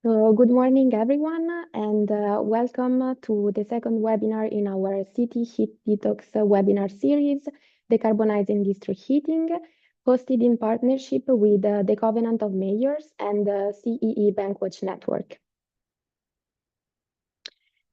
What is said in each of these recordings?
Good morning, everyone, and welcome to the second webinar in our City Heat Detox webinar series, Decarbonizing District Heating, hosted in partnership with the Covenant of Mayors and the CEE Bankwatch Network.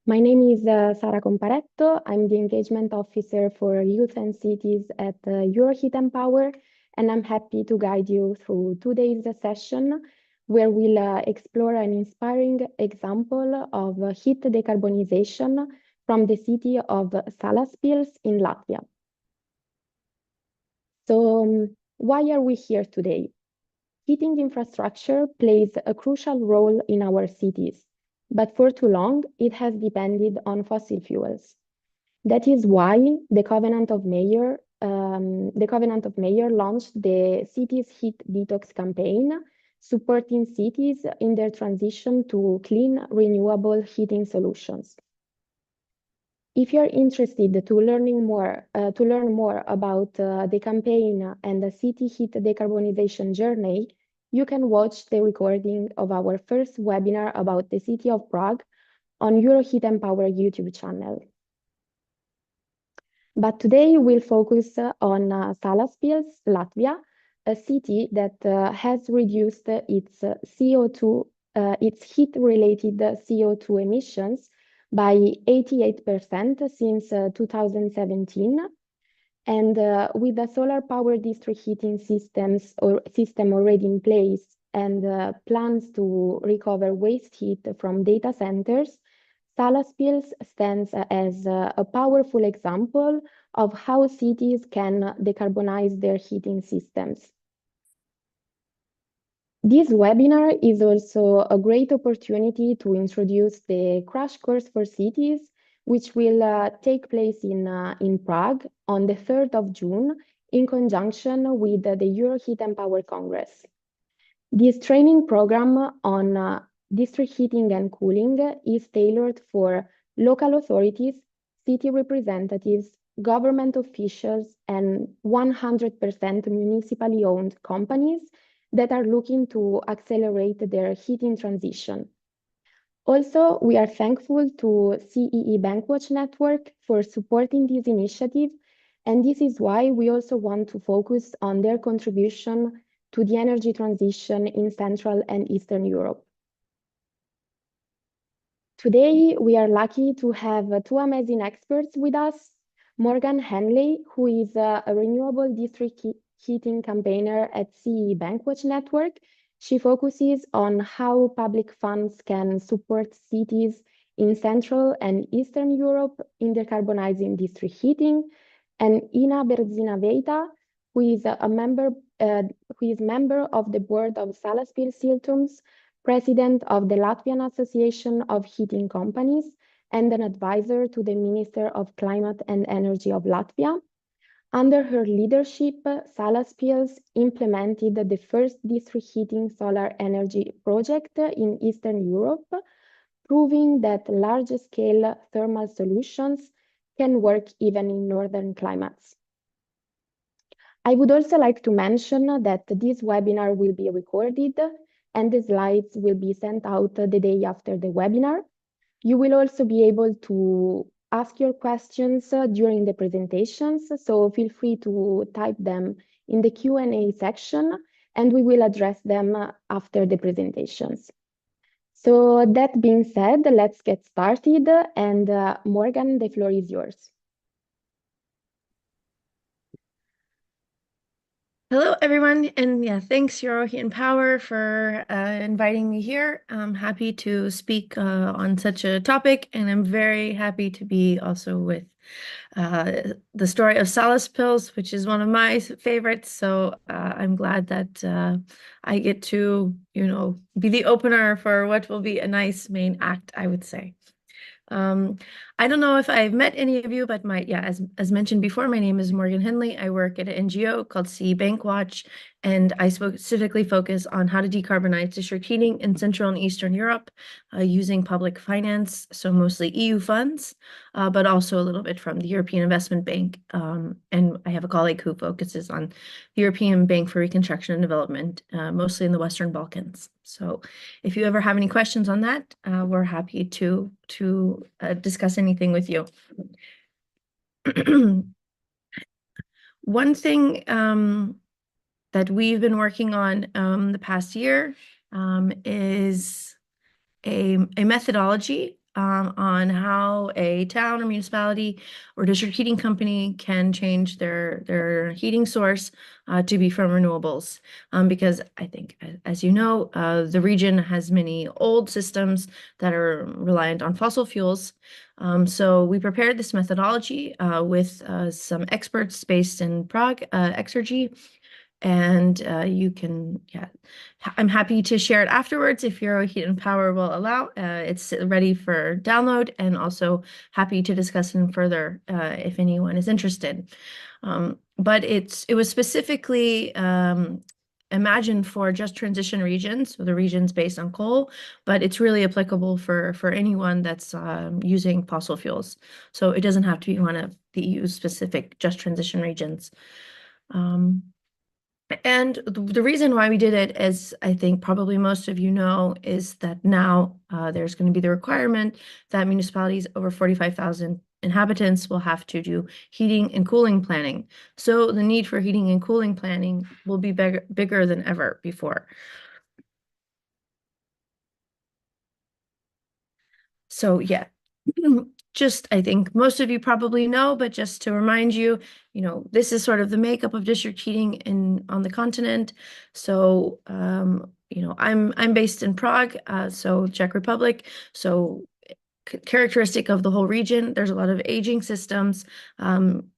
My name is Sara Comparetto. I'm the Engagement Officer for Youth and Cities at Euroheat Power, and I'm happy to guide you through today's session where we'll explore an inspiring example of heat decarbonization from the city of Salaspils in Latvia. So, why are we here today? Heating infrastructure plays a crucial role in our cities, but for too long, it has depended on fossil fuels. That is why the Covenant of Mayors launched the Cities Heat Detox campaign, supporting cities in their transition to clean, renewable heating solutions. If you're interested to learn more about the campaign and the city heat decarbonization journey, you can watch the recording of our first webinar about the city of Prague on Euroheat Power YouTube channel. But today we'll focus on Salaspils, Latvia, a city that has reduced its its heat-related CO2 emissions by 88% since 2017. And with the solar power district heating system already in place and plans to recover waste heat from data centers, Salaspils stands as a powerful example of how cities can decarbonize their heating systems. This webinar is also a great opportunity to introduce the crash course for cities, which will take place in Prague on the 3rd of June in conjunction with the Euroheat Power Congress. This training program on district heating and cooling is tailored for local authorities, city representatives, government officials, and 100% municipally owned companies that are looking to accelerate their heating transition. Also, we are thankful to CEE Bankwatch Network for supporting this initiative, and this is why we also want to focus on their contribution to the energy transition in Central and Eastern Europe. Today, we are lucky to have two amazing experts with us. Morgan Henley, who is a renewable district heating campaigner at CEE Bankwatch Network. She focuses on how public funds can support cities in Central and Eastern Europe in decarbonizing district heating. And Ina Berzina-Veita, who is member of the board of Salaspils Siltums, president of the Latvian Association of Heating Companies, and an advisor to the Minister of Climate and Energy of Latvia. Under her leadership, Salaspils implemented the first district heating solar energy project in Eastern Europe, proving that large-scale thermal solutions can work even in northern climates. I would also like to mention that this webinar will be recorded and the slides will be sent out the day after the webinar. You will also be able to ask your questions during the presentations, so feel free to type them in the Q&A section and we will address them after the presentations. So that being said, let's get started, and Morgan, the floor is yours. Hello, everyone, and yeah, thanks Euroheat Power for inviting me here. I'm happy to speak on such a topic, and I'm very happy to be also with the story of Salaspils, which is one of my favorites. So I'm glad that I get to, be the opener for what will be a nice main act, I would say. I don't know if I've met any of you, but as mentioned before, my name is Morgan Henley. I work at an NGO called CEE Bankwatch, and I specifically focus on how to decarbonize district heating in Central and Eastern Europe using public finance, so mostly EU funds, but also a little bit from the European Investment Bank. And I have a colleague who focuses on the European Bank for Reconstruction and Development, mostly in the Western Balkans. So if you ever have any questions on that, we're happy to discuss anything with you. One thing that we've been working on the past year is a methodology on how a town or municipality or district heating company can change their heating source to be from renewables. Because I think, as you know, the region has many old systems that are reliant on fossil fuels. So we prepared this methodology with some experts based in Prague, Exergy, and you can, yeah, I'm happy to share it afterwards if Euroheat Power will allow. It's ready for download, and also happy to discuss it further if anyone is interested. But it was specifically imagined for just transition regions, so the regions based on coal, but it's really applicable for anyone that's using fossil fuels. So it doesn't have to be one of the EU specific just transition regions. And the reason why we did it, as I think probably most of you know, is that now there's going to be the requirement that municipalities over 45,000 inhabitants will have to do heating and cooling planning. So the need for heating and cooling planning will be bigger than ever before. So yeah, just I think most of you probably know, but just to remind you, this is sort of the makeup of district heating on the continent. So I'm based in Prague, so Czech Republic. So characteristic of the whole region, there's a lot of aging systems.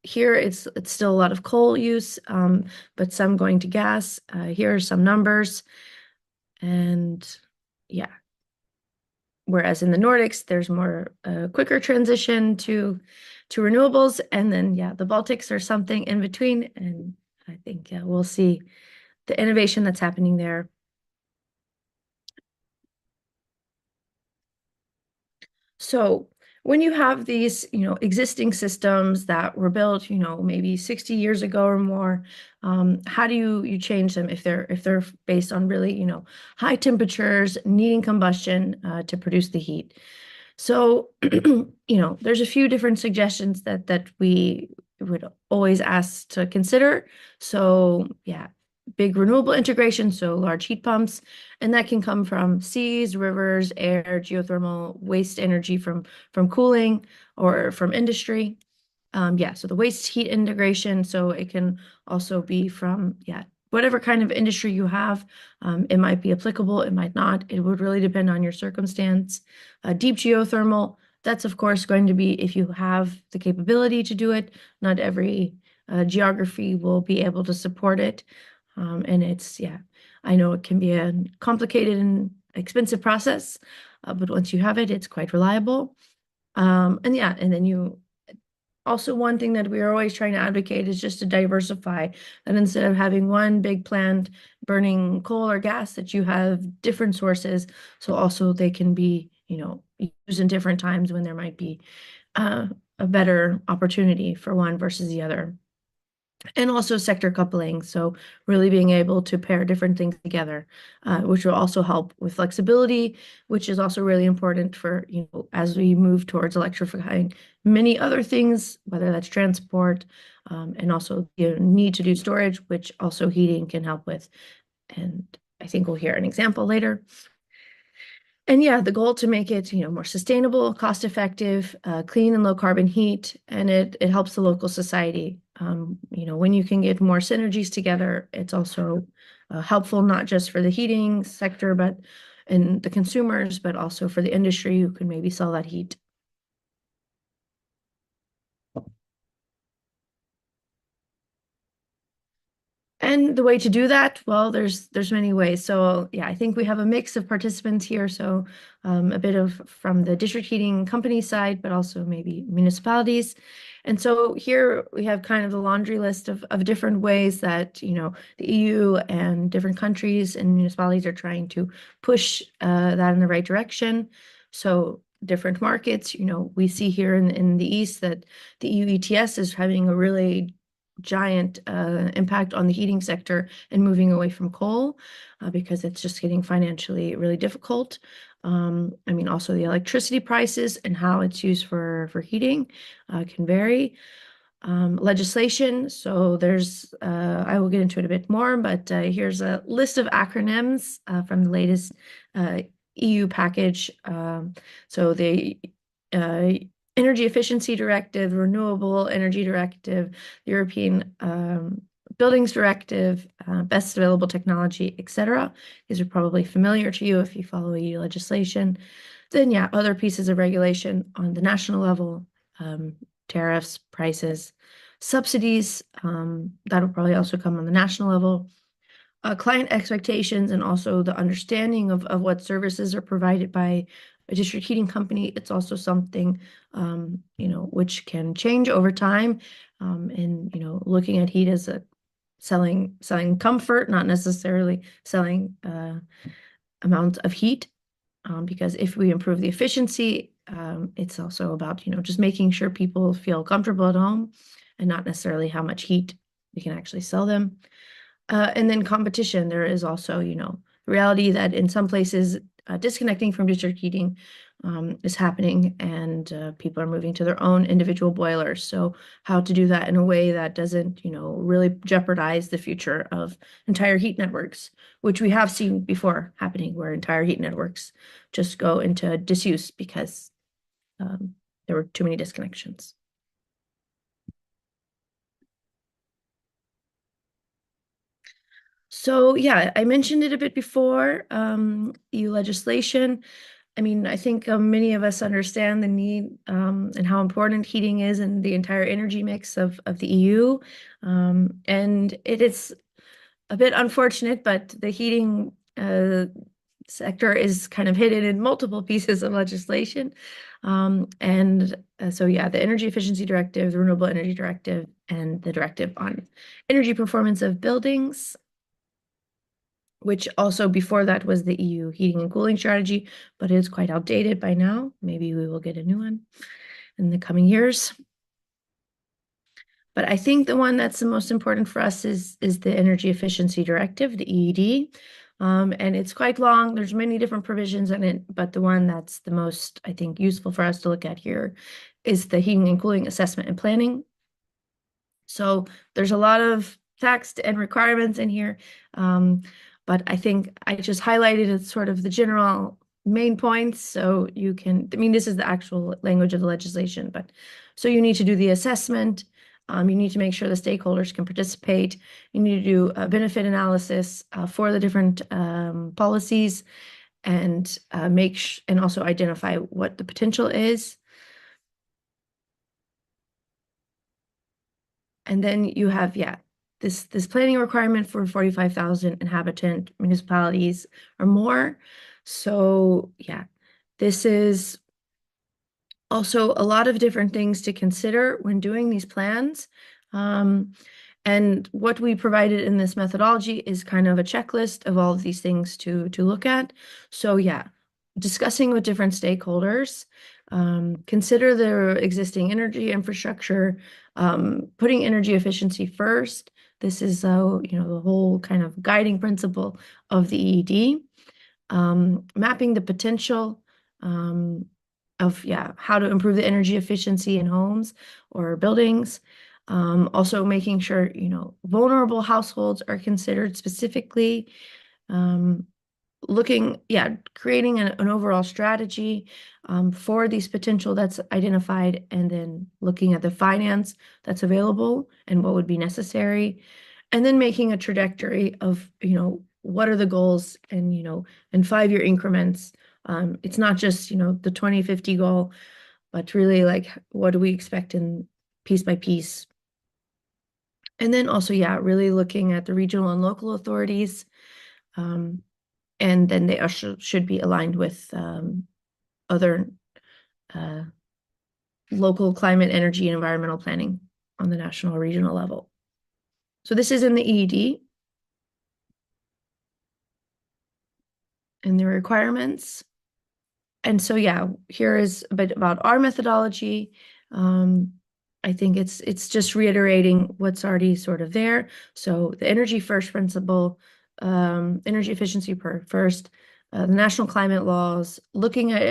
Here it's still a lot of coal use, but some going to gas. Here are some numbers, and yeah. Whereas in the Nordics, there's more quicker transition to renewables. And then, yeah, the Baltics are something in between. And I think we'll see the innovation that's happening there. So when you have these, existing systems that were built, maybe 60 years ago or more, how do you change them if they're based on really, high temperatures, needing combustion to produce the heat? So, there's a few different suggestions that we would always ask to consider. So, yeah, big renewable integration, so large heat pumps, and that can come from seas, rivers, air, geothermal, waste energy from cooling or from industry. Yeah, so the waste heat integration, so it can also be from, yeah, whatever kind of industry you have. It might be applicable, it might not. It would really depend on your circumstance. Deep geothermal, that's of course going to be if you have the capability to do it. Not every geography will be able to support it. And it's, yeah, I know it can be a complicated and expensive process, but once you have it, it's quite reliable. And yeah, and then also, one thing that we are always trying to advocate is just to diversify. And instead of having one big plant burning coal or gas, that you have different sources. So also they can be, used in different times when there might be a better opportunity for one versus the other. And also sector coupling, so really being able to pair different things together, which will also help with flexibility, which is also really important for, as we move towards electrifying many other things, whether that's transport, and also need to do storage, which also heating can help with. And I think we'll hear an example later. And yeah, the goal to make it, more sustainable, cost effective, clean and low carbon heat, and it helps the local society. When you can get more synergies together, it's also helpful not just for the heating sector, but and the consumers, but also for the industry who can maybe sell that heat. And the way to do that, well, there's many ways. So yeah, I think we have a mix of participants here. So a bit of from the district heating company side, but also maybe municipalities. And so here we have kind of the laundry list of different ways that, the EU and different countries and municipalities are trying to push that in the right direction. So different markets, we see here in the East that the EU ETS is having a really giant impact on the heating sector and moving away from coal because it's just getting financially really difficult. I mean, also the electricity prices and how it's used for heating can vary. Legislation. So there's, I will get into it a bit more, but here's a list of acronyms from the latest EU package. So the Energy Efficiency Directive, Renewable Energy Directive, European Buildings Directive, Best Available Technology, etc. These are probably familiar to you if you follow EU legislation. Then, yeah, other pieces of regulation on the national level, tariffs, prices, subsidies, that will probably also come on the national level, client expectations, and also the understanding of what services are provided by a district heating company. It's also something, which can change over time, and, looking at heat as a selling comfort, not necessarily selling amount of heat. Because if we improve the efficiency, it's also about, just making sure people feel comfortable at home and not necessarily how much heat we can actually sell them. And then competition, there is also, the reality that in some places, disconnecting from district heating is happening, and people are moving to their own individual boilers. So how to do that in a way that doesn't, really jeopardize the future of entire heat networks, which we have seen before happening, where entire heat networks just go into disuse because there were too many disconnections. So yeah, I mentioned it a bit before, EU legislation. I mean, I think many of us understand the need and how important heating is in the entire energy mix of the EU. And it is a bit unfortunate, but the heating sector is kind of hidden in multiple pieces of legislation. So yeah, the Energy Efficiency Directive, the Renewable Energy Directive, and the Directive on Energy Performance of Buildings, which also before that was the EU heating and cooling strategy, but it's quite outdated by now. Maybe we will get a new one in the coming years. But I think the one that's the most important for us is the Energy Efficiency Directive, the EED. And it's quite long. There's many different provisions in it, but the one that's the most, I think, useful for us to look at here is the heating and cooling assessment and planning. So there's a lot of text and requirements in here. But I think I just highlighted it sort of the general main points. So you can, I mean, this is the actual language of the legislation, but so you need to do the assessment. You need to make sure the stakeholders can participate. You need to do a benefit analysis for the different policies and and also identify what the potential is. And then you have, yeah, this planning requirement for 45,000 inhabitant municipalities or more. So yeah, this is also a lot of different things to consider when doing these plans. And what we provided in this methodology is kind of a checklist of all of these things to look at. So yeah, discussing with different stakeholders, consider their existing energy infrastructure, putting energy efficiency first. This is the whole kind of guiding principle of the EED. Mapping the potential of how to improve the energy efficiency in homes or buildings. Also making sure, vulnerable households are considered specifically. Creating an overall strategy for these potential that's identified, and then looking at the finance that's available and what would be necessary, and then making a trajectory of, what are the goals and, in 5-year increments. It's not just, the 2050 goal, but really like, what do we expect in piece by piece? And then also, really looking at the regional and local authorities. And then they also should be aligned with other local climate, energy, and environmental planning on the national or regional level. So this is in the EED. And the requirements. And so, here is a bit about our methodology. I think it's just reiterating what's already sort of there. So the energy first principle, energy efficiency first, the national climate laws, looking at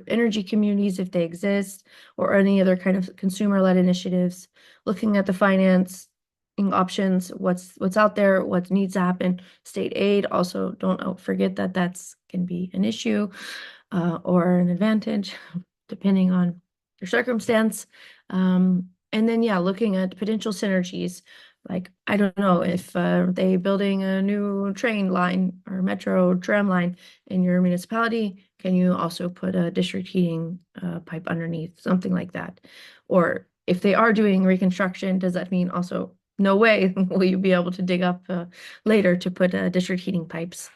energy communities if they exist, or any other kind of consumer-led initiatives, looking at the financing options, what's out there, what needs to happen. State aid, also don't forget that that's can be an issue or an advantage, depending on your circumstance. And then, yeah, looking at potential synergies, like, I don't know if they building a new train line or metro tram line in your municipality, can you also put a district heating pipe underneath, something like that? Or if they are doing reconstruction, does that mean also no way will you be able to dig up later to put district heating pipes?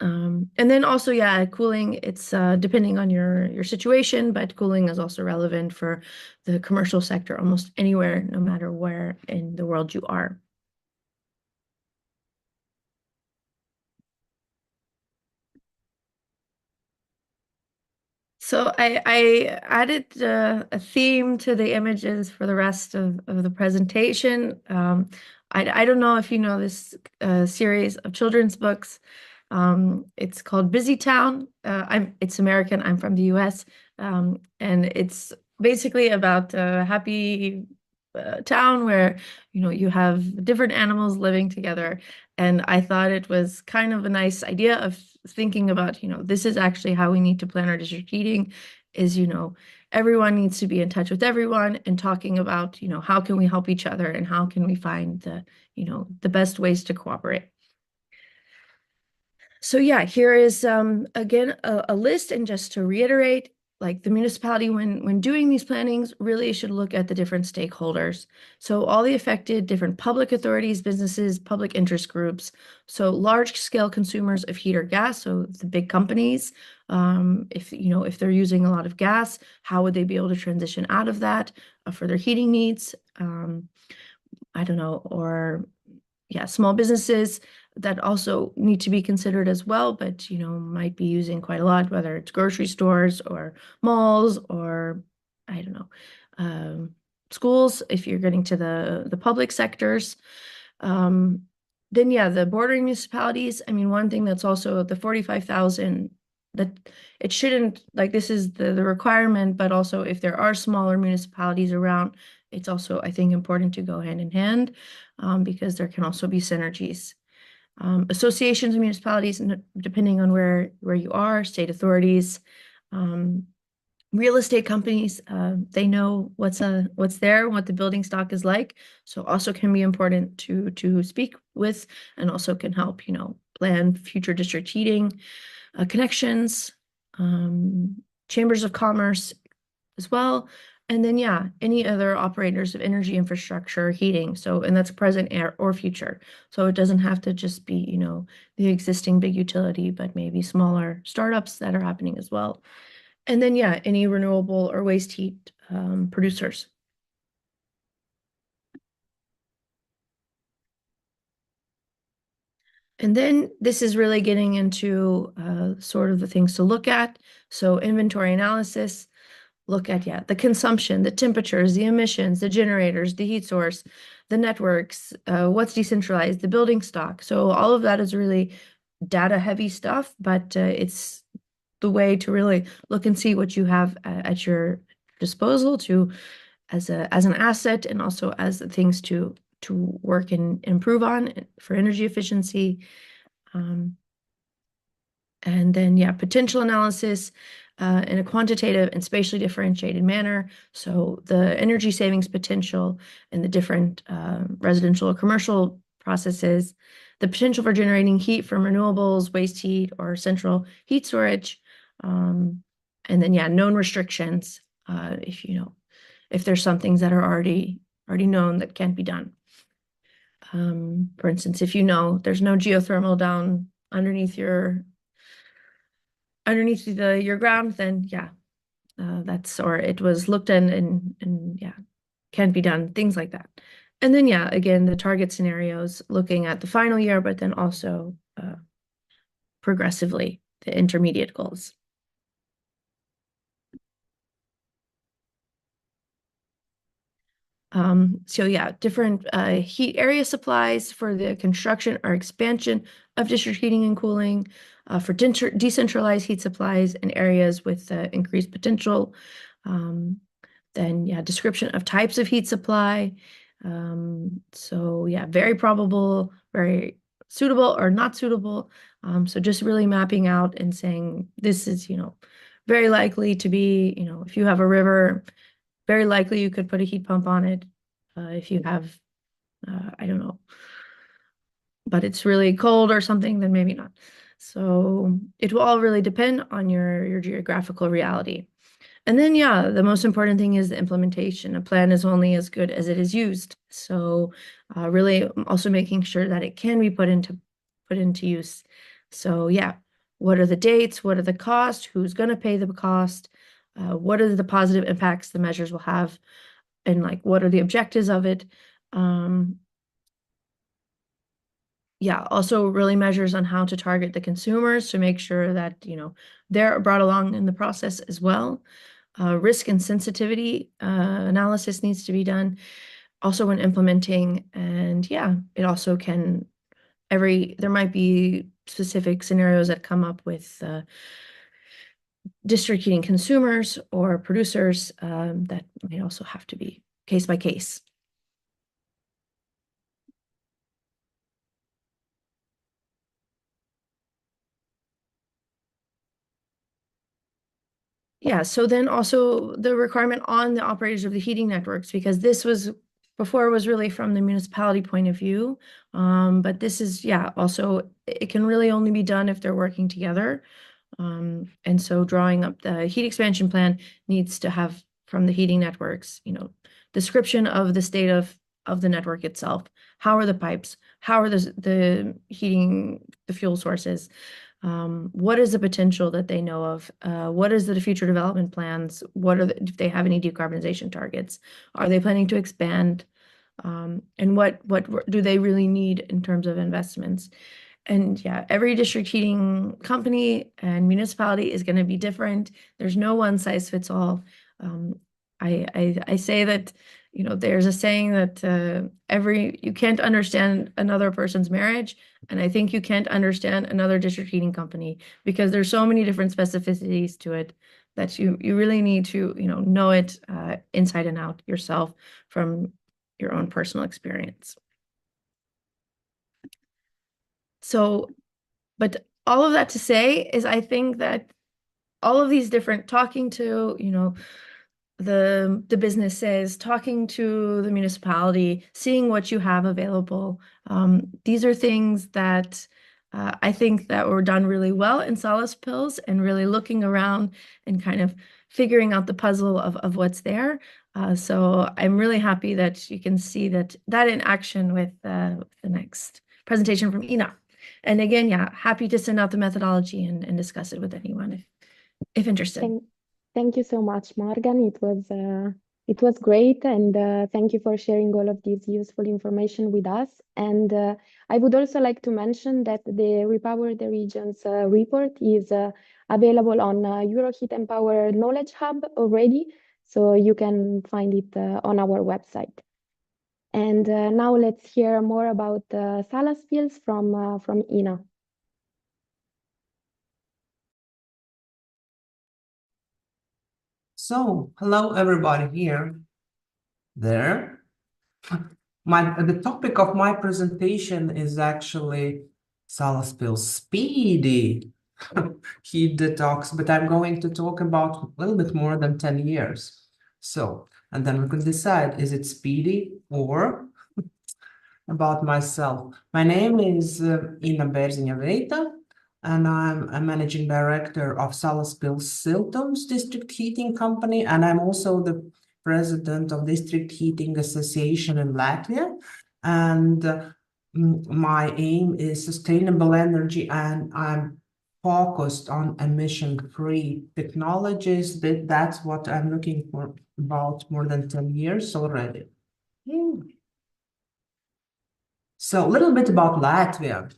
And then also, yeah, cooling, it's depending on your situation, but cooling is also relevant for the commercial sector almost anywhere, no matter where in the world you are. So I added a theme to the images for the rest of the presentation. I don't know if you know this series of children's books. It's called Busy Town. It's American. I'm from the US. And it's basically about a happy town where, you have different animals living together. And I thought it was kind of a nice idea of thinking about, this is actually how we need to plan our district heating is, everyone needs to be in touch with everyone and talking about, how can we help each other and how can we find the best ways to cooperate. So yeah, here is again a list, and just to reiterate, like the municipality when doing these plannings really should look at the different stakeholders. So all the affected different public authorities, businesses, public interest groups, so large scale consumers of heat or gas, so the big companies, if they're using a lot of gas, how would they be able to transition out of that for their heating needs? I don't know, or yeah, small businesses that also need to be considered as well, but might be using quite a lot, whether it's grocery stores or malls or I don't know, schools, if you're getting to the public sectors. Um, then yeah, the bordering municipalities. I mean, one thing that's also the 45,000 that it shouldn't like this is the requirement, but also if there are smaller municipalities around, it's also I think important to go hand in hand because there can also be synergies. Associations of municipalities, depending on where you are, state authorities, um, real estate companies, they know what's there, what the building stock is like. So also can be important to speak with, and also can help, plan future district heating, connections, chambers of commerce as well. And then, yeah, any other operators of energy infrastructure, heating. So, and that's present or future. So it doesn't have to just be, the existing big utility, but maybe smaller startups that are happening as well. And then, yeah, any renewable or waste heat producers. And then this is really getting into sort of the things to look at. So inventory analysis, look at, yeah, the consumption, the temperatures, the emissions, the generators, the heat source, the networks, what's decentralized, the building stock. So all of that is really data heavy stuff, but it's the way to really look and see what you have at your disposal to as an asset, and also as the things to work and improve on for energy efficiency. Um, and then, yeah, potential analysis in a quantitative and spatially differentiated manner. So the energy savings potential in the different residential or commercial processes, the potential for generating heat from renewables, waste heat, or central heat storage. And then, yeah, known restrictions, if there's some things that are already known that can't be done. For instance, if there's no geothermal down underneath your ground, then yeah, that's or it was looked in and yeah, can be done, things like that. And then yeah, again, the target scenarios looking at the final year, but then also progressively the intermediate goals. So yeah, different heat area supplies for the construction or expansion of district heating and cooling, for decentralized heat supplies in areas with increased potential. Then yeah, description of types of heat supply. So yeah, very probable, very suitable or not suitable. So just really mapping out and saying this is, very likely to be, if you have a river, very likely you could put a heat pump on it. If you have, I don't know, but it's really cold or something, then maybe not. So it will all really depend on your geographical reality. And then, yeah, the most important thing is the implementation. A plan is only as good as it is used. So really also making sure that it can be put into use. So yeah, what are the dates? What are the costs? Who's going to pay the cost? What are the positive impacts the measures will have? And like, what are the objectives of it? Yeah, also really measures on how to target the consumers to make sure that, they're brought along in the process as well. Risk and sensitivity analysis needs to be done also when implementing. And yeah, it also can, there might be specific scenarios that come up with district heating consumers or producers that may also have to be case by case. Yeah, so then also the requirement on the operators of the heating networks, because this was before, it was really from the municipality point of view. But this is, yeah, also it can really only be done if they're working together. And so drawing up the heat expansion plan needs to have from the heating networks, description of the state of the network itself. How are the pipes? How are the heating, the fuel sources? What is the potential that they know of? What is the future development plans? If they have any decarbonization targets? Are they planning to expand? And what do they really need in terms of investments? And yeah, every district heating company and municipality is going to be different. There's no one size fits all. I say that, there's a saying that you can't understand another person's marriage, and I think you can't understand another district heating company because there's so many different specificities to it that you really need to, know it inside and out yourself from your own personal experience. So, but all of that to say is I think that all of these different talking to, the businesses, talking to the municipality, seeing what you have available. These are things that I think that were done really well in Salaspils and really looking around and kind of figuring out the puzzle of what's there. So I'm really happy that you can see that in action with the next presentation from Ina. And again, yeah, happy to send out the methodology and discuss it with anyone if interested. Thank you so much, Morgan. It was great, and thank you for sharing all of this useful information with us. And I would also like to mention that the Repower the Regions report is available on Euroheat Power Knowledge Hub already, so you can find it on our website. And now let's hear more about Salaspils from Ina. So, hello everybody here, there. The topic of my presentation is actually Salaspils speedy heat detox, but I'm going to talk about a little bit more than 10 years. So, and then we can decide, is it speedy or about myself. My name is Ina Berziņa-Veita, and I'm a managing director of Salaspils Siltums District Heating Company, and I'm also the president of District Heating Association in Latvia. And my aim is sustainable energy, and I'm focused on emission-free technologies. That's what I'm looking for about more than 10 years already. So a little bit about Latvia.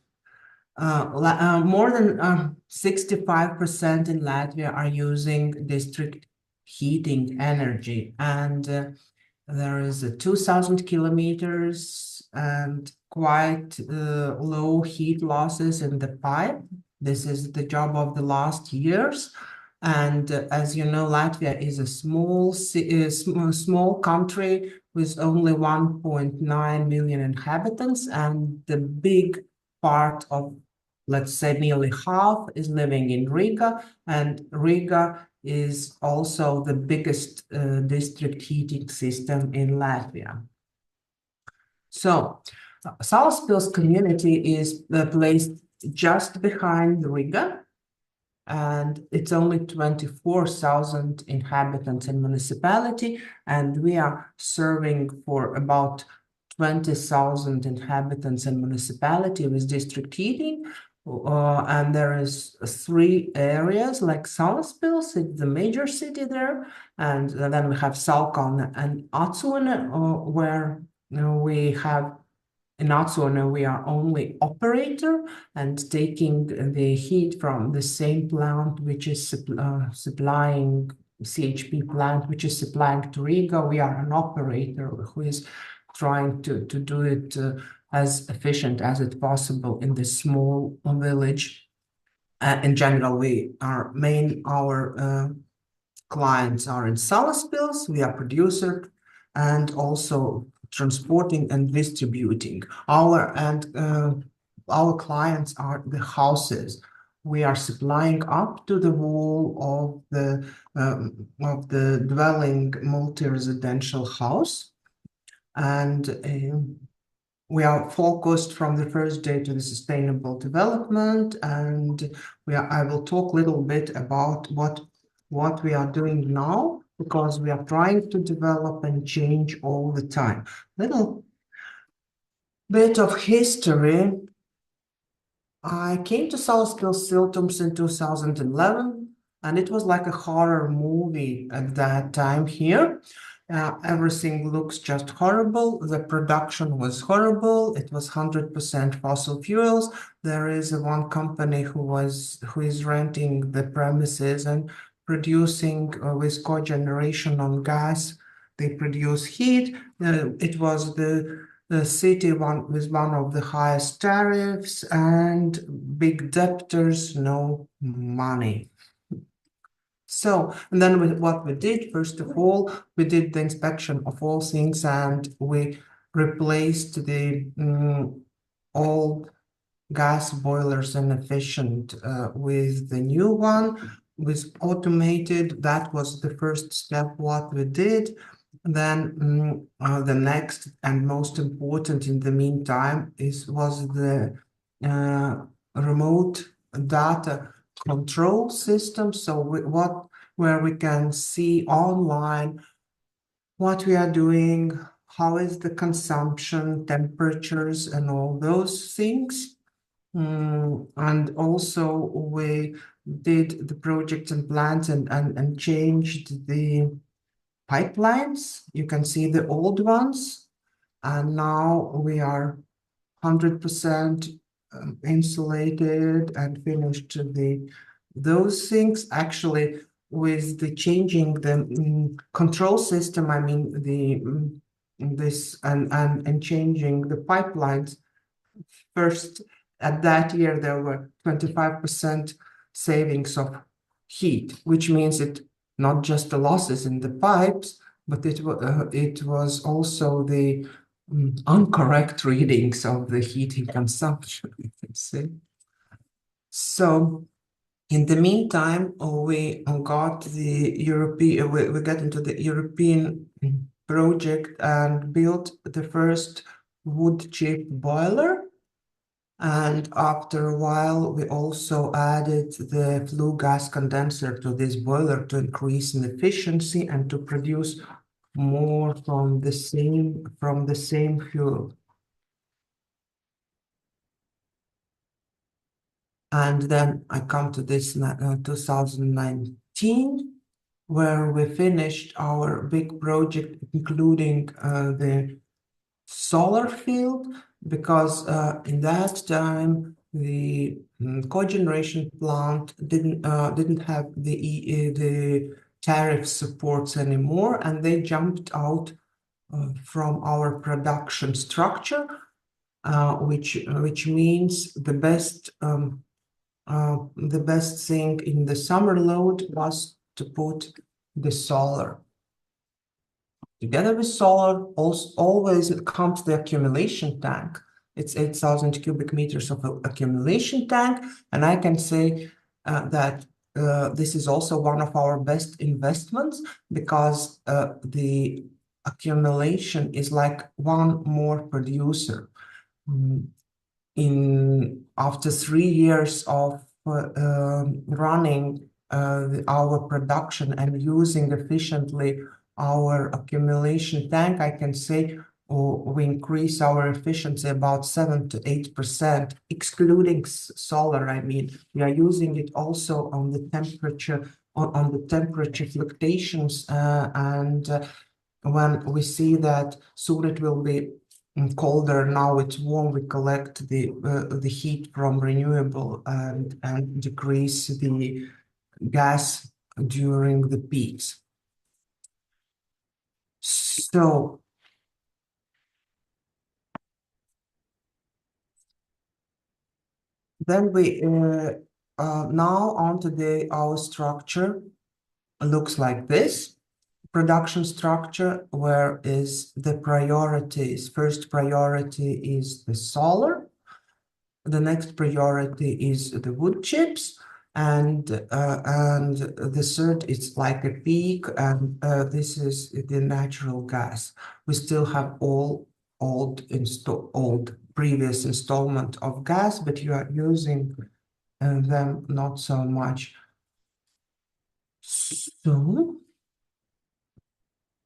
More than 65% in Latvia are using district heating energy. And There is 2,000 kilometers and quite low heat losses in the pipe. This is the job of the last years. And as you know, Latvia is a small country with only 1.9 million inhabitants, and the big part of, let's say, nearly half is living in Riga, and Riga is also the biggest district heating system in Latvia. So, Salaspils community is placed just behind Riga, and it's only 24,000 inhabitants in municipality, and we are serving for about 20,000 inhabitants in municipality with district heating. And there is 3 areas like Salaspils, it's the major city there, and then we have Salkalne and Atsone, where we have in Atsone we are only operator and taking the heat from the same plant which is supplying CHP plant which is supplying to Riga. We are an operator who is trying to do it as efficient as it possible in this small village. In general, our clients are in Salaspils. We are producer and also transporting and distributing. Our clients are the houses. We are supplying up to the wall of the dwelling multi-residential house, and we are focused from the first day to the sustainable development, and I will talk a little bit about what we are doing now, because we are trying to develop and change all the time. Little bit of history. I came to Salaspils Siltums in 2011, and it was like a horror movie at that time here. Everything looks just horrible. The production was horrible. It was 100% fossil fuels. There is one company who is renting the premises and producing with cogeneration on gas. They produce heat. It was the city with one of the highest tariffs and big debtors, no money. So, and then what we did, first of all, we did the inspection of all things, and we replaced the old gas boilers and efficient with the new one, with automated. That was the first step what we did. Then the next and most important in the meantime was the remote data control system. So where we can see online what we are doing, how is the consumption, temperatures, and all those things. And also we did the projects and plans and changed the pipelines. You can see the old ones, and now we are 100% insulated and finished those things. Actually, with the changing the control system, I mean this and changing the pipelines. First, at that year there were 25% savings of heat, which means it not just the losses in the pipes, but it was also the incorrect readings of the heating consumption, you can say. So in the meantime, we got the European, we got into the European project and built the first wood chip boiler. And after a while, we also added the flue gas condenser to this boiler to increase in efficiency and to produce more from the same fuel. And then I come to this 2019, where we finished our big project, including the solar field, because in that time the cogeneration plant didn't have the tariff supports anymore, and they jumped out from our production structure, which means the best thing in the summer load was to put the solar. Together with solar, also always comes the accumulation tank. It's 8,000 cubic meters of accumulation tank, and I can say that this is also one of our best investments, because the accumulation is like one more producer. After 3 years of running our production and using efficiently our accumulation tank, I can say we increase our efficiency about 7 to 8%, excluding solar. I mean, we are using it also on the temperature fluctuations, and when we see that soon it will be colder, now it's warm, we collect the heat from renewable and decrease the gas during the peaks. So then we now on today our structure looks like this. Production structure, where is the priorities. First priority is the solar. The next priority is the wood chips, and the third is like a peak, and this is the natural gas. We still have all old previous installment of gas, but you are using them not so much. So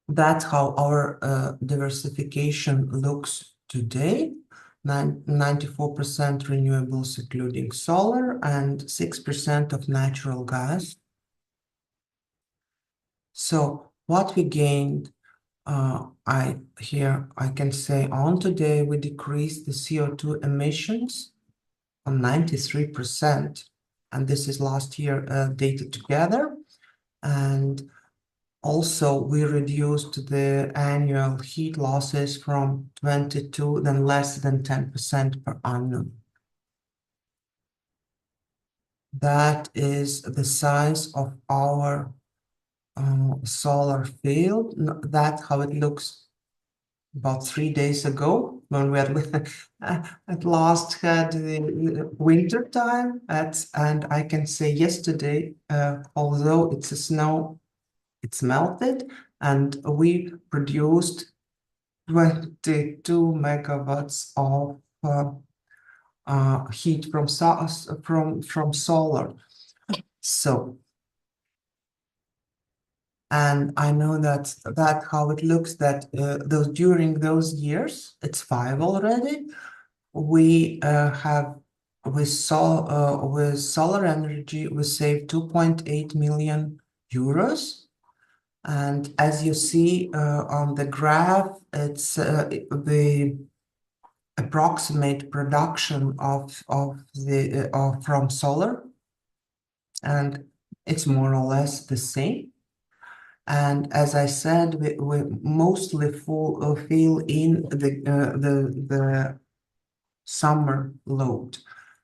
that's how our diversification looks today. 94% renewables, including solar, and 6% of natural gas. So what we gained, I can say on today we decreased the CO2 emissions on 93%, and this is last year data together, and also, we reduced the annual heat losses from 22 to less than 10% per annum. That is the size of our solar field. That's how it looks about 3 days ago, when we had at last had the winter time. And I can say yesterday, although it's a snow, it's melted, and we produced 22 megawatts of heat from solar. So, and I know that how it looks, that during those years, it's 5 already, we have with solar energy we saved 2.8 million euros. And as you see on the graph, it's the approximate production from solar, and it's more or less the same. And as I said, we mostly fill in the summer load.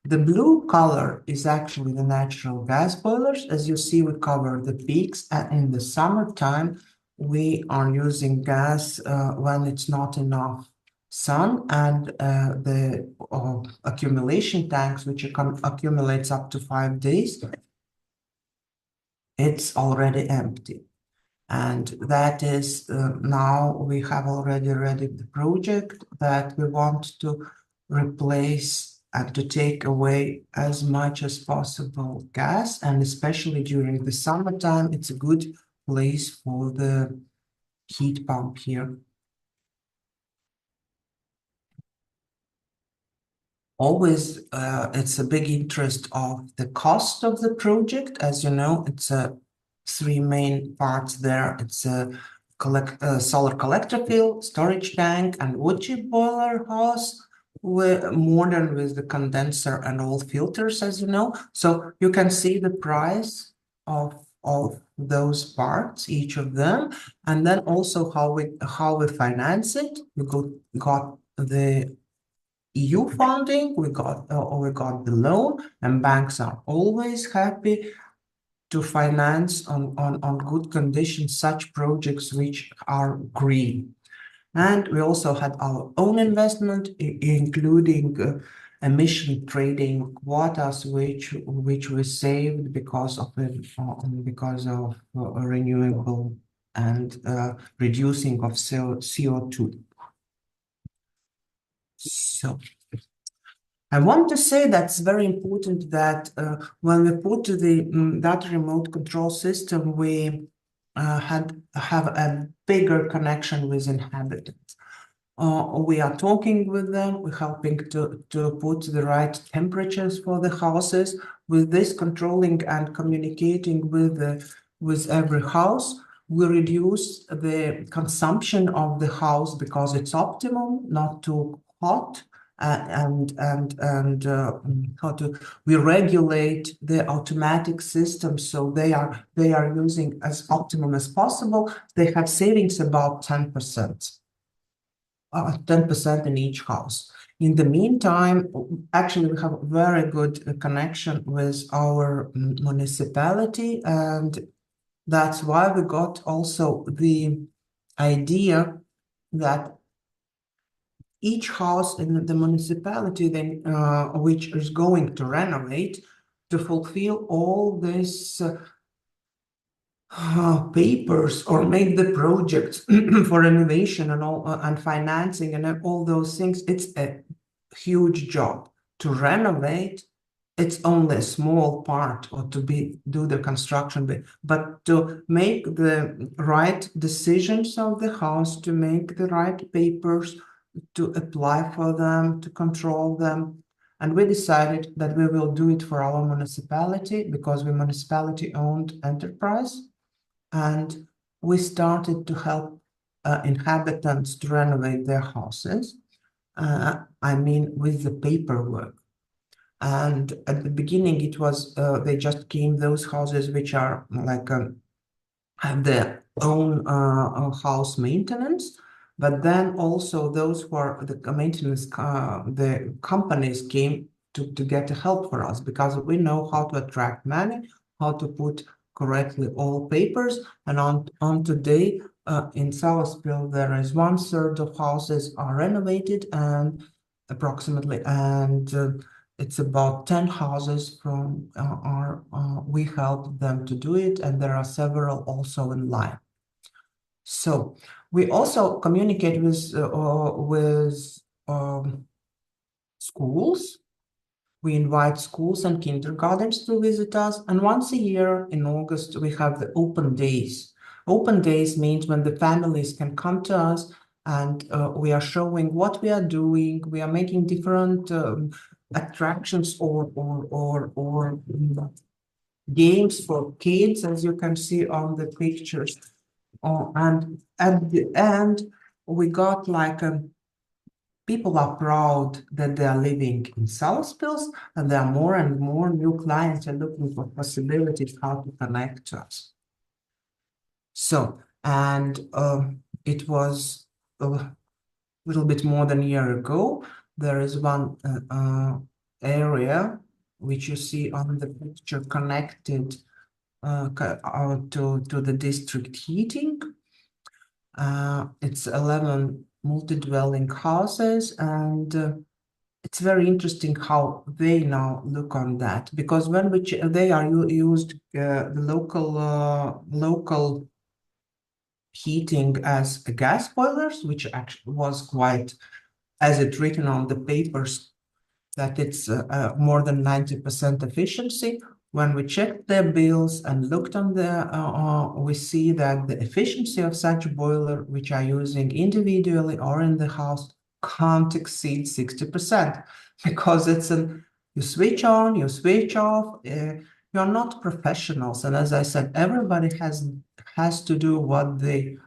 The blue color is actually the natural gas boilers. As you see, we cover the peaks, and in the summertime, we are using gas when it's not enough sun, and the accumulation tanks, which accumulates up to 5 days, it's already empty. And that is now we have already ready the project that we want to replace and to take away as much as possible gas, and especially during the summertime, it's a good place for the heat pump here. Always, it's a big interest of the cost of the project. As you know, it's 3 main parts there. It's a solar collector field, storage tank, and wood chip boiler house, modern with the condenser and all filters, as you know. So you can see the price of of those parts, each of them, and then also how we finance it. We got the EU funding, we got the loan, and banks are always happy to finance on good conditions such projects which are green. And we also had our own investment, including emission trading quotas, which we saved because of renewable and reducing of CO2. So I want to say that's very important that when we put that remote control system, we have a bigger connection with inhabitants. We are talking with them, we're helping to put the right temperatures for the houses. With this controlling and communicating with every house, we reduce the consumption of the house because it's optimum, not too hot, we regulate the automatic system so they are using as optimum as possible. They have savings about 10%. 10% in each house. In the meantime, actually, we have a very good connection with our municipality, and that's why we got also the idea that each house in the municipality then which is going to renovate to fulfill all this papers or make the projects for renovation and all and financing and all those things. It's a huge job to renovate. It's only a small part or to do the construction, but to make the right decisions of the house, to make the right papers, to apply for them, to control them. And we decided that we will do it for our municipality because we're municipality-owned enterprise. And we started to help inhabitants to renovate their houses. I mean, with the paperwork. And at the beginning, it was they just came those houses which are like have their own house maintenance, but then also those who are the maintenance, the companies came to get help for us because we know how to attract money, how to put correctly all papers, and on today in Salaspils there is 1/3 of houses are renovated and approximately it's about 10 houses from we help them to do it, and there are several also in line. So we also communicate with schools. We invite schools and kindergartens to visit us, and once a year in August we have the open days. Open days means when the families can come to us and we are showing what we are doing. We are making different attractions or games for kids, as you can see on the pictures. And at the end, we got like people are proud that they are living in Salaspils, and there are more and more new clients are looking for possibilities how to connect to us. So, and it was a little bit more than a year ago. There is one area which you see on the picture connected to the district heating. It's 11 multi-dwelling houses, and it's very interesting how they now look on that, because when they are used the local heating as gas boilers, which actually was quite, as it's written on the papers, that it's more than 90% efficiency. When we checked their bills and looked on we see that the efficiency of such a boiler, which are using individually or in the house, can't exceed 60%, because it's you switch on, you switch off. You're not professionals, and as I said, everybody has to do what they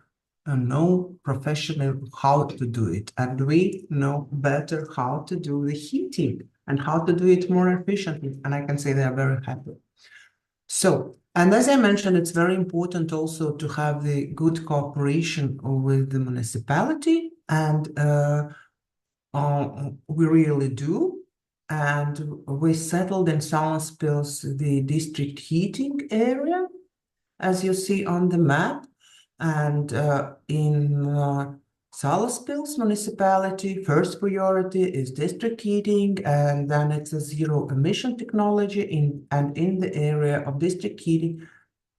know professionally how to do it, and we know better how to do the heating and how to do it more efficiently, and I can say they are very happy. So And as I mentioned, it's very important also to have the good cooperation with the municipality, and we really do. And we settled in Salaspils the district heating area, as you see on the map. And in Salaspils municipality, first priority is district heating, and then it's a zero emission technology and in the area of district heating,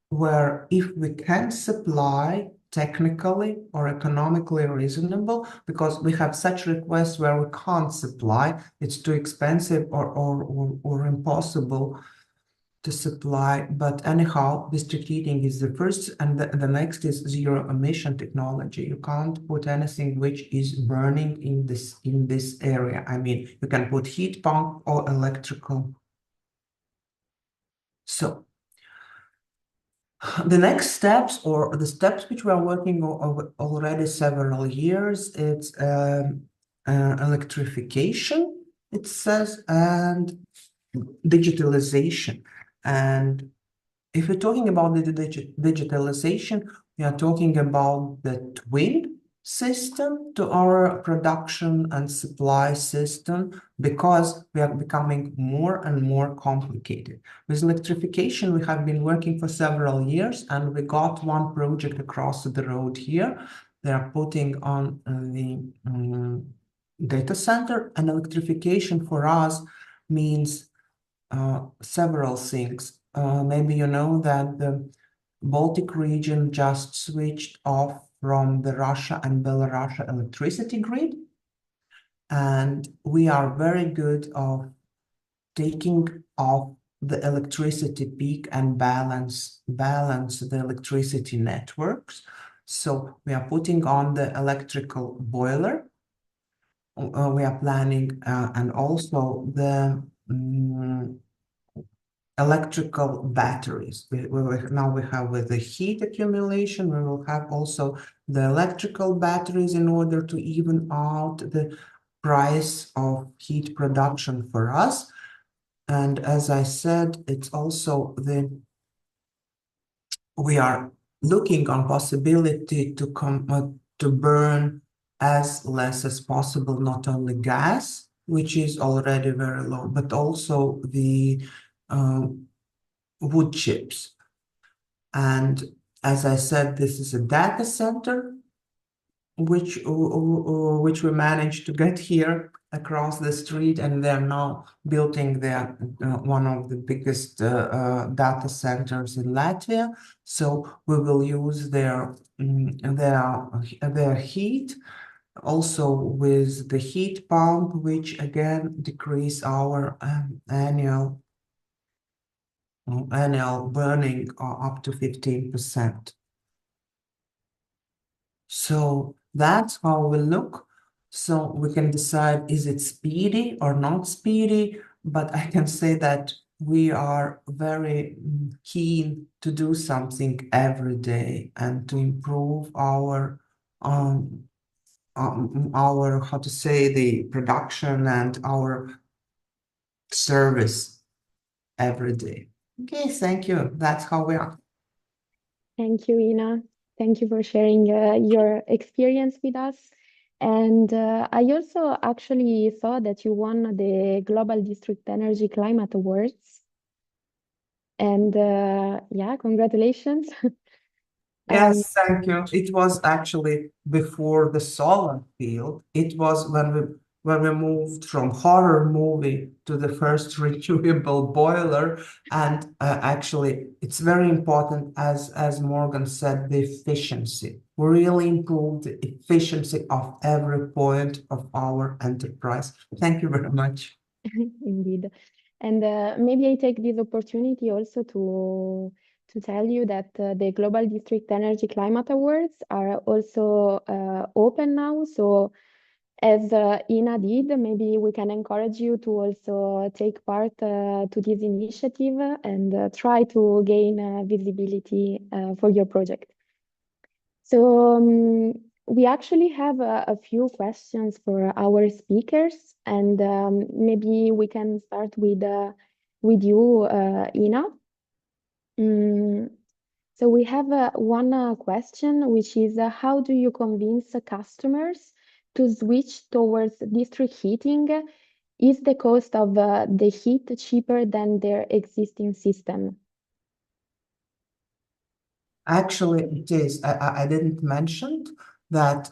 where if we can supply technically or economically reasonable, because we have such requests where we can't supply, it's too expensive or impossible to supply. But anyhow, district heating is the first, and the next is zero emission technology. You can't put anything which is burning in this area. I mean, you can put heat pump or electrical. So the next steps, or the steps which we are working on already several years, it's electrification, it says, and digitalization. And if we're talking about the digitalization, we are talking about the twin system to our production and supply system, because we are becoming more and more complicated. With electrification, we have been working for several years, and we got one project across the road here. They are putting on the data center, and electrification for us means several things. Maybe you know that the Baltic region just switched off from the Russia and Belarus electricity grid. And we are very good of taking off the electricity peak and balance the electricity networks. So we are putting on the electrical boiler. We are planning and also the electrical batteries. Now we have with the heat accumulation, we will have also the electrical batteries in order to even out the price of heat production for us. And as I said, it's also we are looking on possibility to burn as less as possible, not only gas, which is already very low, but also the wood chips. And as I said, this is a data center which we managed to get here across the street, and they're now building their one of the biggest data centers in Latvia. So we will use their heat, also with the heat pump, which again decrease our annual burning up to 15%. So that's how we look. So we can decide, is it speedy or not speedy? But I can say that we are very keen to do something every day and to improve our how to say, the production and our service every day. Okay, thank you. That's how we are. Thank you, Ina. Thank you for sharing your experience with us. And I also actually saw that you won the Global District Energy Climate Awards. And yeah, congratulations. Yes, thank you. It was actually before the solar field. It was when we moved from horror movie to the first renewable boiler. And actually, it's very important, as Morgan said, the efficiency. We really improved the efficiency of every point of our enterprise. Thank you very much. Indeed. And maybe I take this opportunity also to tell you that the Global District Energy Climate Awards are also open now. So as Ina did, maybe we can encourage you to also take part to this initiative and try to gain visibility for your project. So we actually have a few questions for our speakers, and maybe we can start with you, Ina. So we have one question, which is how do you convince customers to switch towards district heating? Is the cost of the heat cheaper than their existing system? Actually, it is. I didn't mention that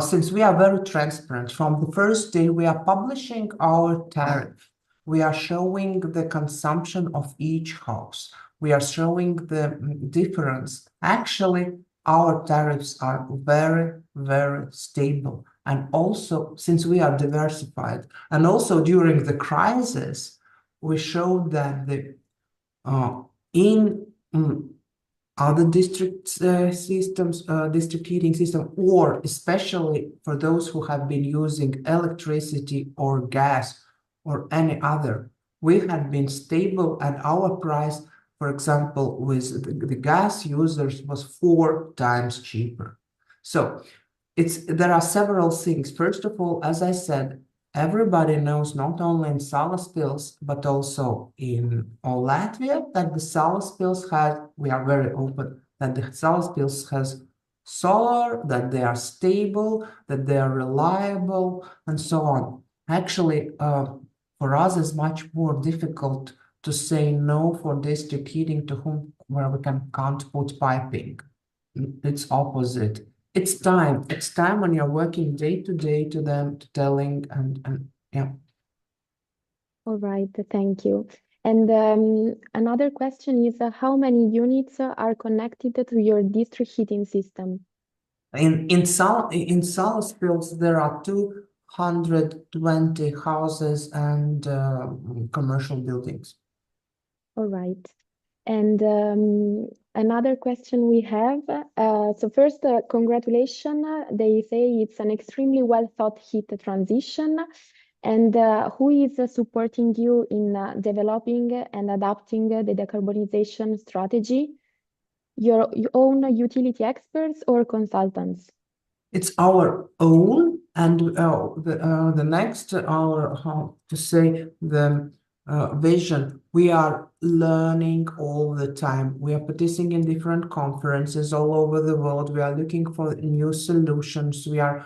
since we are very transparent, from the first day we are publishing our tariff, we are showing the consumption of each house. We are showing the difference. Actually, our tariffs are very, very stable. And also, since we are diversified, and also during the crisis, we showed that the in other district systems, district heating system, or especially for those who have been using electricity or gas or any other, we had been stable at our price. For example, with the gas users was 4 times cheaper. So there are several things. First of all, as I said, everybody knows not only in Salaspils, but also in all Latvia that the Salaspils we are very open, that the Salaspils has solar, that they are stable, that they are reliable, and so on. Actually, for us, it's much more difficult to say no for district heating where we can't put piping. It's opposite. It's time. It's time when you're working day to day to them, to telling and yeah. All right, thank you. And another question is how many units are connected to your district heating system? In Salaspils there are 220 houses and commercial buildings. All right. And another question we have, so first, congratulations. They say it's an extremely well thought heat transition. And who is supporting you in developing and adapting the decarbonization strategy? Your own utility experts or consultants? It's our own, and the next our how to say the vision. We are learning all the time. We are participating in different conferences all over the world. We are looking for new solutions. We are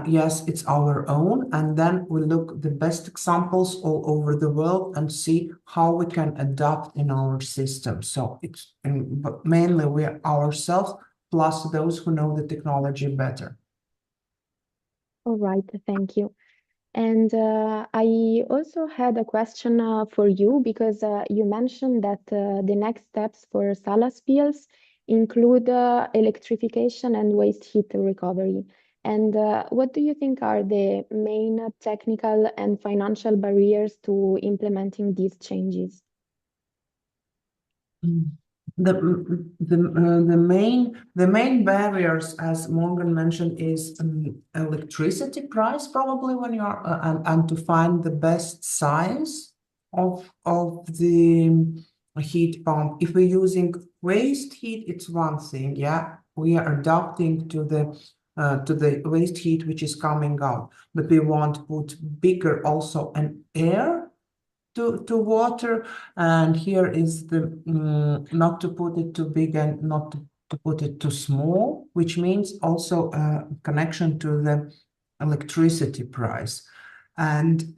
yes, it's our own, and then we look the best examples all over the world and see how we can adapt in our system. So but mainly we are ourselves plus those who know the technology better. All right, thank you. And I also had a question for you because you mentioned that the next steps for Salaspils include electrification and waste heat recovery. And what do you think are the main technical and financial barriers to implementing these changes? The main barriers, as Morgan mentioned, is electricity price probably when you are and to find the best size of the heat pump. If we're using waste heat, it's one thing. Yeah, we are adapting to the waste heat which is coming out, but we want to put bigger also an air to water, and here is the not to put it too big and not to put it too small, which means also a connection to the electricity price. And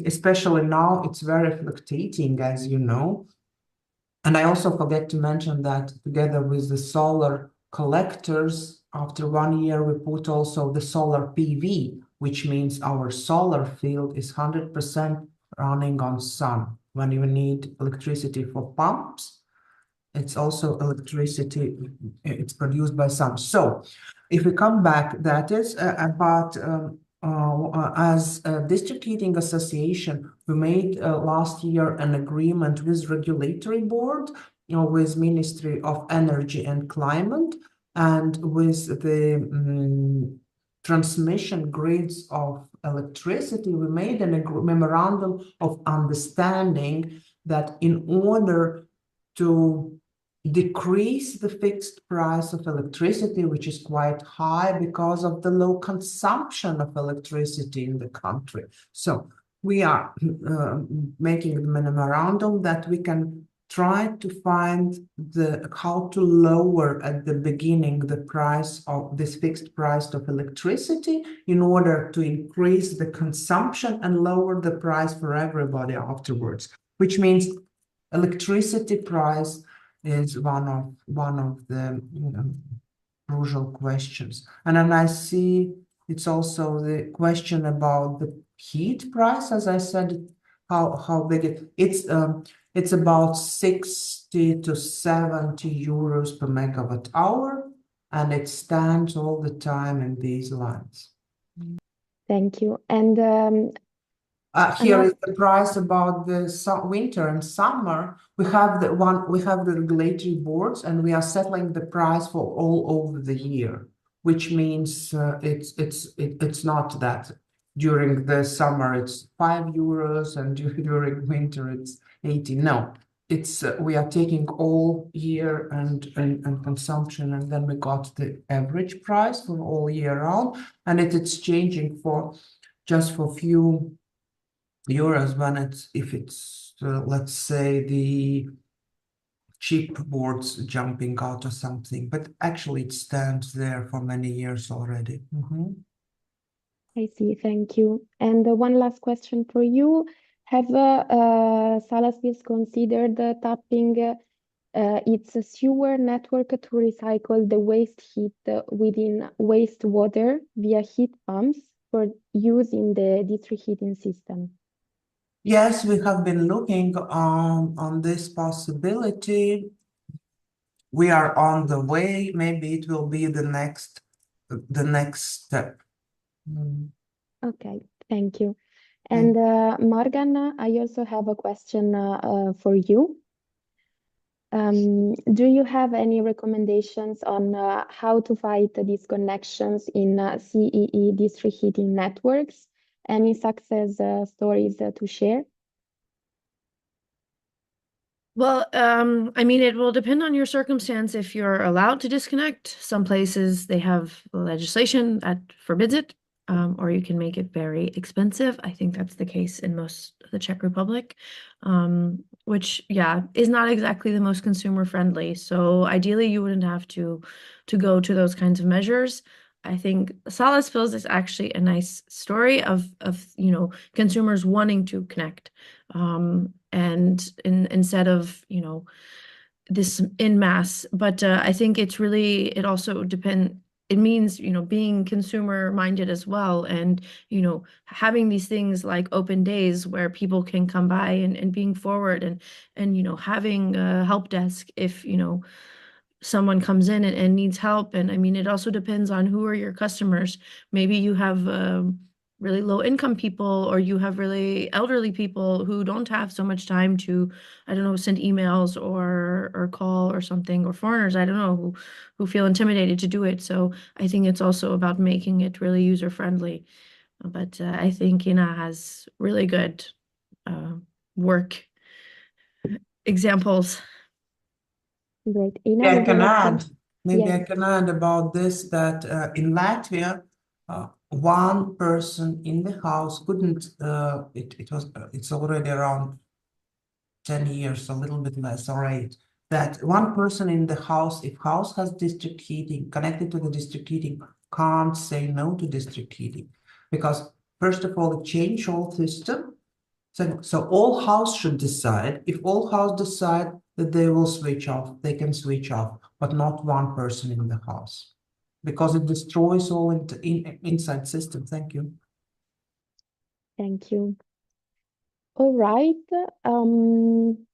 especially now it's very fluctuating, as you know. And I also forget to mention that together with the solar collectors, after 1 year, we put also the solar PV, which means our solar field is 100% running on sun. When you need electricity for pumps, it's also electricity, it's produced by sun. So if we come back, that is about as a district heating association, we made last year an agreement with regulatory board, with Ministry of Energy and Climate, and with the transmission grids of electricity. We made a memorandum of understanding that in order to decrease the fixed price of electricity, which is quite high because of the low consumption of electricity in the country. So we are making the memorandum that we can tried to find how to lower at the beginning the price of this fixed price of electricity in order to increase the consumption and lower the price for everybody afterwards, which means electricity price is one of the crucial questions. And then I see it's also the question about the heat price, as I said, how big it's about 60 to 70 euros per megawatt hour, and it stands all the time in these lines. Thank you. And here is the price about the winter and summer. We have the regulatory boards, and we are settling the price for all over the year, which means it's not that during the summer it's 5 euros and during winter it's 80. No, it's we are taking all year and consumption, and then we got the average price for all year round, and it's changing for just for few euros when if it's let's say the cheap boards jumping out or something, but actually it stands there for many years already. I see, thank you. And one last question for you. Have Salaspils considered tapping its sewer network to recycle the waste heat within wastewater via heat pumps for use in the district heating system? Yes, we have been looking on this possibility. We are on the way. Maybe it will be the next step. Okay, thank you. And Morgan, I also have a question for you. Do you have any recommendations on how to fight the disconnections in CEE district heating networks? Any success stories to share? Well, I mean, it will depend on your circumstance if you're allowed to disconnect. Some places they have legislation that forbids it, or you can make it very expensive. I think that's the case in most of the Czech Republic, which, yeah, is not exactly the most consumer friendly. So ideally, you wouldn't have to go to those kinds of measures. I think Salaspils is actually a nice story of consumers wanting to connect. And instead of this in mass, but I think it also it means being consumer minded as well, and having these things like open days where people can come by and being forward and having a help desk if someone comes in and needs help. And I mean, it also depends on who are your customers. Maybe you have really low income people, or you have really elderly people who don't have so much time to, I don't know, send emails or call or something, or foreigners, I don't know, who feel intimidated to do it. So I think it's also about making it really user friendly. But I think Ina has really good work examples. Great. Ina, Yeah, I would you can like add. to? Maybe Yes. I can add about this that in Latvia, one person in the house couldn't. It's already around 10 years, a little bit less, or 8. That one person in the house, if house has district heating, connected to the district heating, can't say no to district heating, because first of all, it changed whole system. So all house should decide. If all house decide that they will switch off, they can switch off, but not one person in the house, because it destroys all inside system. Thank you. Thank you. All right.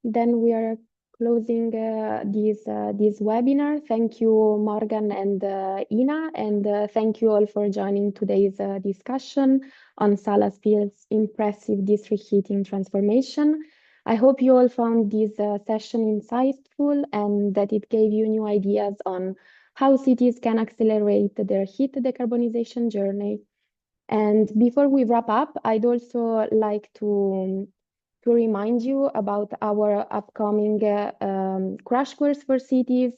Then we are closing this webinar. Thank you, Morgan and Ina, and thank you all for joining today's discussion on Salaspils' impressive district heating transformation. I hope you all found this session insightful and that it gave you new ideas on how cities can accelerate their heat decarbonization journey. And before we wrap up, I'd also like to remind you about our upcoming crash course for cities.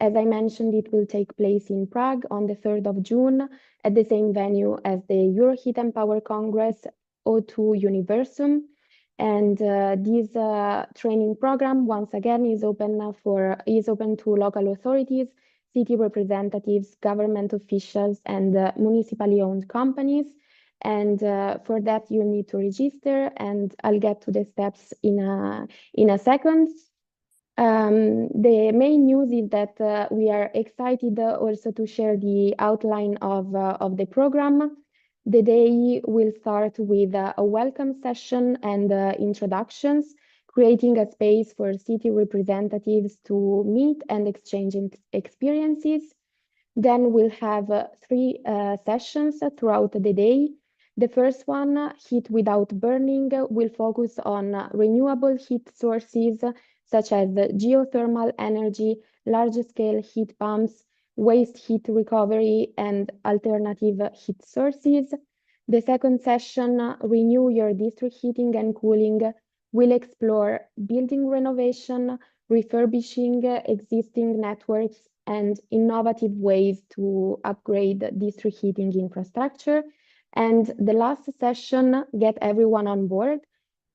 As I mentioned, it will take place in Prague on the 3rd of June at the same venue as the Euroheat Power Congress, O2 Universum. And this training program, once again, is open to local authorities, city representatives, government officials, and municipally owned companies. And for that, you need to register, and I'll get to the steps in a second. The main news is that we are excited also to share the outline of the program. The day will start with a welcome session and introductions, creating a space for city representatives to meet and exchange experiences. Then we'll have 3 sessions throughout the day. The first one, Heat Without Burning, will focus on renewable heat sources such as geothermal energy, large-scale heat pumps, waste heat recovery, and alternative heat sources. The second session, Renew Your District Heating and Cooling, will explore building renovation, refurbishing existing networks, and innovative ways to upgrade district heating infrastructure. And the last session, Get Everyone on Board,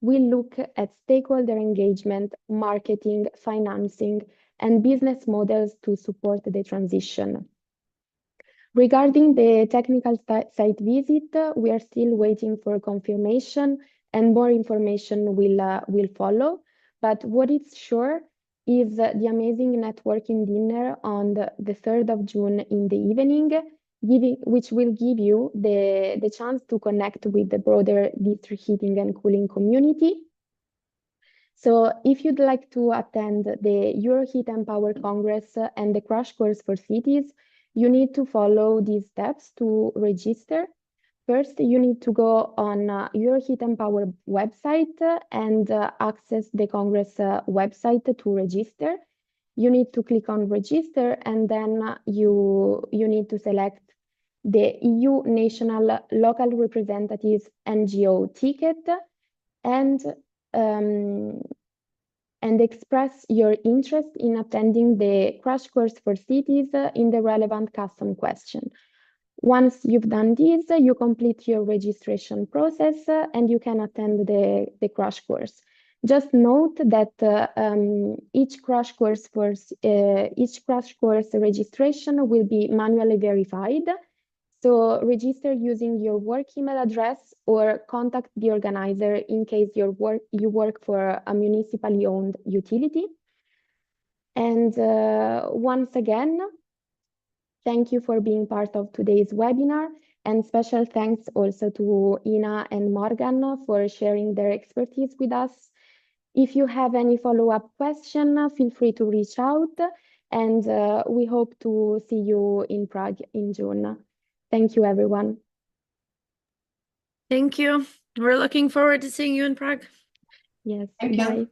we'll look at stakeholder engagement, marketing, financing, and business models to support the transition. Regarding the technical site visit, we are still waiting for confirmation, and more information will follow. But what is sure is the amazing networking dinner on the 3rd of June in the evening, which will give you the chance to connect with the broader district heating and cooling community. So if you'd like to attend the Euroheat Power Congress and the Crash Course for Cities, you need to follow these steps to register. First, you need to go on Euroheat Power website and access the Congress website to register. You need to click on register, and then you need to select the EU National Local Representatives NGO ticket and express your interest in attending the Crash Course for Cities in the relevant custom question. Once you've done this, you complete your registration process and you can attend the Crash Course. Just note that each Crash Course registration will be manually verified. So register using your work email address or contact the organizer in case you work for a municipally owned utility. And once again, thank you for being part of today's webinar, and special thanks also to Ina and Morgan for sharing their expertise with us. If you have any follow-up question, feel free to reach out, and we hope to see you in Prague in June. Thank you, everyone. Thank you. We're looking forward to seeing you in Prague. Yes, Thank bye. you.